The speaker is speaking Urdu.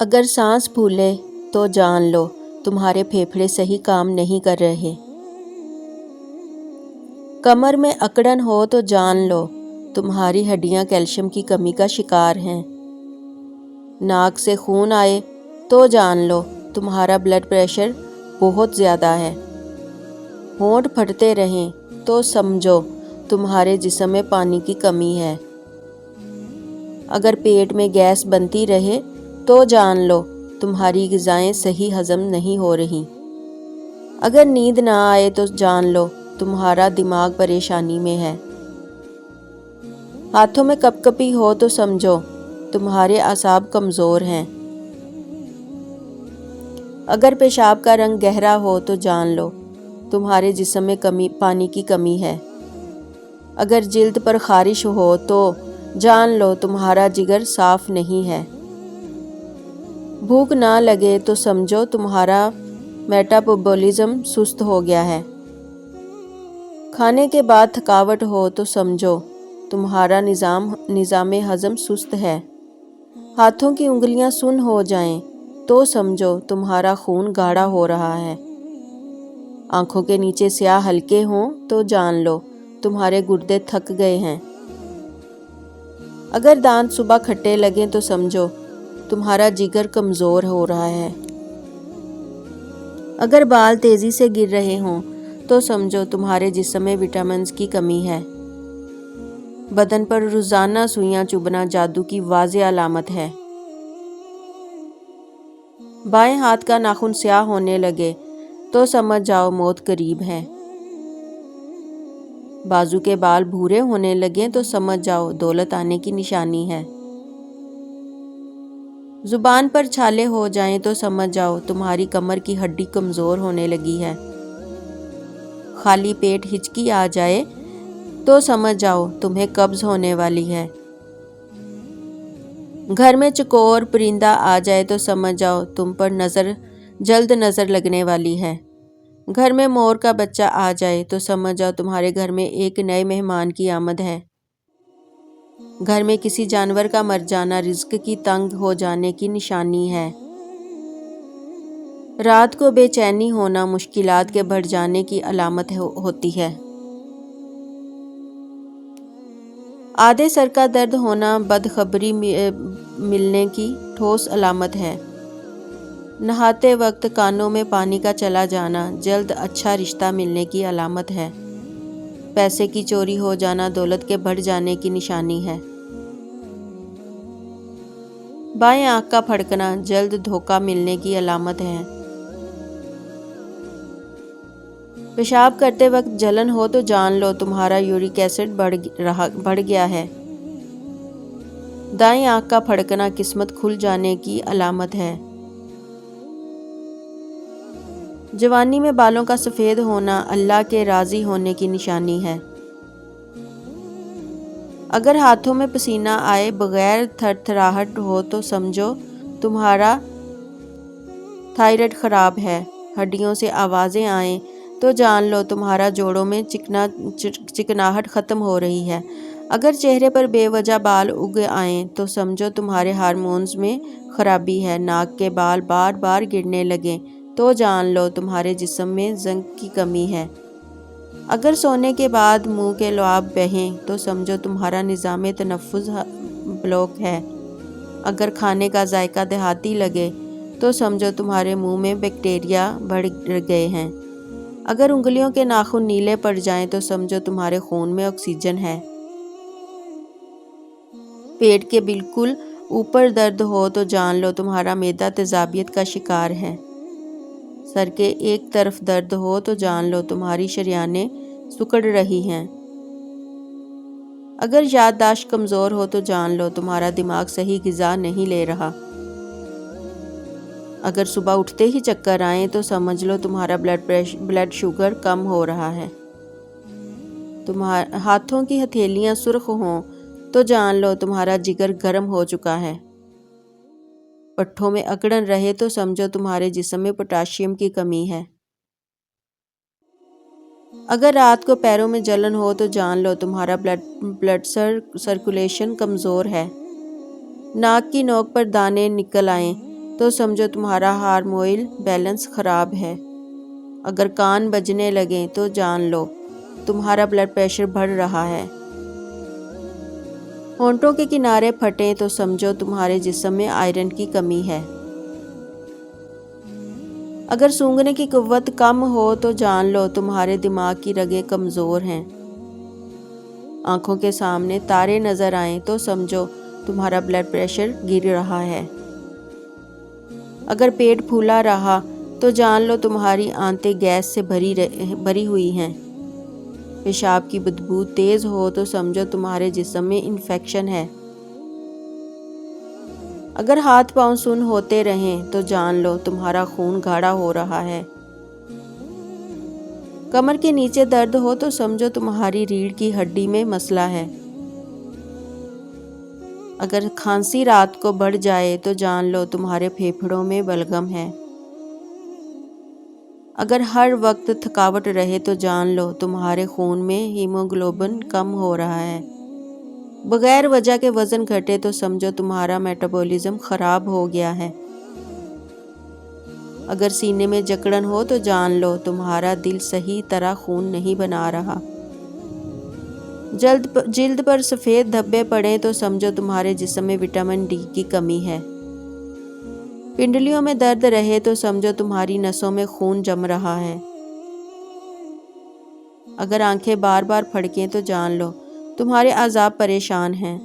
اگر سانس پھولے تو جان لو تمہارے پھیپھڑے صحیح کام نہیں کر رہے۔ کمر میں اکڑن ہو تو جان لو تمہاری ہڈیاں کیلشیم کی کمی کا شکار ہیں۔ ناک سے خون آئے تو جان لو تمہارا بلڈ پریشر بہت زیادہ ہے۔ ہونٹ پھٹتے رہیں تو سمجھو تمہارے جسم میں پانی کی کمی ہے۔ اگر پیٹ میں گیس بنتی رہے تو جان لو تمہاری غذائیں صحیح ہضم نہیں ہو رہی۔ اگر نیند نہ آئے تو جان لو تمہارا دماغ پریشانی میں ہے۔ ہاتھوں میں کپ کپی ہو تو سمجھو تمہارے اعصاب کمزور ہیں۔ اگر پیشاب کا رنگ گہرا ہو تو جان لو تمہارے جسم میں پانی کی کمی ہے۔ اگر جلد پر خارش ہو تو جان لو تمہارا جگر صاف نہیں ہے۔ بھوک نہ لگے تو سمجھو تمہارا میٹابولزم سست ہو گیا ہے۔ کھانے کے بعد تھکاوٹ ہو تو سمجھو تمہارا نظام ہضم سست ہے۔ ہاتھوں کی انگلیاں سن ہو جائیں تو سمجھو تمہارا خون گاڑھا ہو رہا ہے۔ آنکھوں کے نیچے سیاہ حلقے ہوں تو جان لو تمہارے گردے تھک گئے ہیں۔ اگر دانت صبح کھٹے لگیں تو سمجھو تمہارا جگر کمزور ہو رہا ہے۔ اگر بال تیزی سے گر رہے ہوں تو سمجھو تمہارے جسم میں وٹامنز کی کمی ہے۔ بدن پر روزانہ سوئیاں چبھنا جادو کی واضح علامت ہے۔ بائیں ہاتھ کا ناخن سیاہ ہونے لگے تو سمجھ جاؤ موت قریب ہے۔ بازو کے بال بھورے ہونے لگیں تو سمجھ جاؤ دولت آنے کی نشانی ہے۔ زبان پر چھالے ہو جائیں تو سمجھ جاؤ تمہاری کمر کی ہڈی کمزور ہونے لگی ہے۔ خالی پیٹ ہچکی آ جائے تو سمجھ جاؤ تمہیں قبض ہونے والی ہے۔ گھر میں چکور پرندہ آ جائے تو سمجھ جاؤ تم پر جلد نظر لگنے والی ہے۔ گھر میں مور کا بچہ آ جائے تو سمجھ جاؤ تمہارے گھر میں ایک نئے مہمان کی آمد ہے۔ گھر میں کسی جانور کا مر جانا رزق کی تنگ ہو جانے کی نشانی ہے۔ رات کو بے چینی ہونا مشکلات کے بڑھ جانے کی علامت ہوتی ہے۔ آدھے سر کا درد ہونا بدخبری ملنے کی ٹھوس علامت ہے۔ نہاتے وقت کانوں میں پانی کا چلا جانا جلد اچھا رشتہ ملنے کی علامت ہے۔ پیسے کی چوری ہو جانا دولت کے بڑھ جانے کی نشانی ہے۔ بائیں آنکھ کا پھڑکنا جلد دھوکہ ملنے کی علامت ہے۔ پیشاب کرتے وقت جلن ہو تو جان لو تمہارا یورک ایسڈ بڑھ گیا ہے۔ دائیں آنکھ کا پھڑکنا قسمت کھل جانے کی علامت ہے۔ جوانی میں بالوں کا سفید ہونا اللہ کے راضی ہونے کی نشانی ہے۔ اگر ہاتھوں میں پسینہ آئے بغیر تھر تھراہٹ ہو تو سمجھو تمہارا تھائرائیڈ خراب ہے۔ ہڈیوں سے آوازیں آئیں تو جان لو تمہارا جوڑوں میں چکناہٹ ختم ہو رہی ہے۔ اگر چہرے پر بے وجہ بال اگ آئیں تو سمجھو تمہارے ہارمونز میں خرابی ہے۔ ناک کے بال بار بار گرنے لگیں تو جان لو تمہارے جسم میں زنک کی کمی ہے۔ اگر سونے کے بعد منہ کے لعاب بہیں تو سمجھو تمہارا نظام تنفس بلاک ہے۔ اگر کھانے کا ذائقہ دیہاتی لگے تو سمجھو تمہارے منہ میں بیکٹیریا بڑھ گئے ہیں۔ اگر انگلیوں کے ناخن نیلے پڑ جائیں تو سمجھو تمہارے خون میں آکسیجن ہے۔ پیٹ کے بالکل اوپر درد ہو تو جان لو تمہارا معدہ تیزابیت کا شکار ہے۔ سر کے ایک طرف درد ہو تو جان لو تمہاری شریانیں سکڑ رہی ہیں۔ اگر یادداشت کمزور ہو تو جان لو تمہارا دماغ صحیح غذا نہیں لے رہا۔ اگر صبح اٹھتے ہی چکر آئیں تو سمجھ لو تمہارا بلڈ شوگر کم ہو رہا ہے۔ ہاتھوں کی ہتھیلیاں سرخ ہوں تو جان لو تمہارا جگر گرم ہو چکا ہے۔ پٹھوں میں اکڑن رہے تو سمجھو تمہارے جسم میں پوٹاشیم کی کمی ہے۔ اگر رات کو پیروں میں جلن ہو تو جان لو تمہارا بلڈ سرکولیشن کمزور ہے۔ ناک کی نوک پر دانے نکل آئیں تو سمجھو تمہارا ہارمونل بیلنس خراب ہے۔ اگر کان بجنے لگیں تو جان لو تمہارا بلڈ پریشر بڑھ رہا ہے۔ ہونٹوں کے کنارے پھٹیں تو سمجھو تمہارے جسم میں آئرن کی کمی ہے۔ اگر سونگھنے کی قوت کم ہو تو جان لو تمہارے دماغ کی رگیں کمزور ہیں۔ آنکھوں کے سامنے تارے نظر آئیں تو سمجھو تمہارا بلڈ پریشر گر رہا ہے۔ اگر پیٹ پھولا رہا تو جان لو تمہاری آنتیں گیس سے بھری ہوئی ہیں۔ پیشاب کی بدبو تیز ہو تو سمجھو تمہارے جسم میں انفیکشن ہے۔ اگر ہاتھ پاؤں سن ہوتے رہیں تو جان لو تمہارا خون گاڑھا ہو رہا ہے۔ کمر کے نیچے درد ہو تو سمجھو تمہاری ریڑھ کی ہڈی میں مسئلہ ہے۔ اگر کھانسی رات کو بڑھ جائے تو جان لو تمہارے پھیپھڑوں میں بلغم ہے۔ اگر ہر وقت تھکاوٹ رہے تو جان لو تمہارے خون میں ہیموگلوبن کم ہو رہا ہے۔ بغیر وجہ کے وزن گھٹے تو سمجھو تمہارا میٹابولزم خراب ہو گیا ہے۔ اگر سینے میں جکڑن ہو تو جان لو تمہارا دل صحیح طرح خون نہیں بنا رہا۔ جلد پر سفید دھبے پڑیں تو سمجھو تمہارے جسم میں وٹامن ڈی کی کمی ہے۔ پنڈلیوں میں درد رہے تو سمجھو تمہاری نسوں میں خون جم رہا ہے۔ اگر آنکھیں بار بار پھڑکیں تو جان لو تمہارے اعصاب پریشان ہیں۔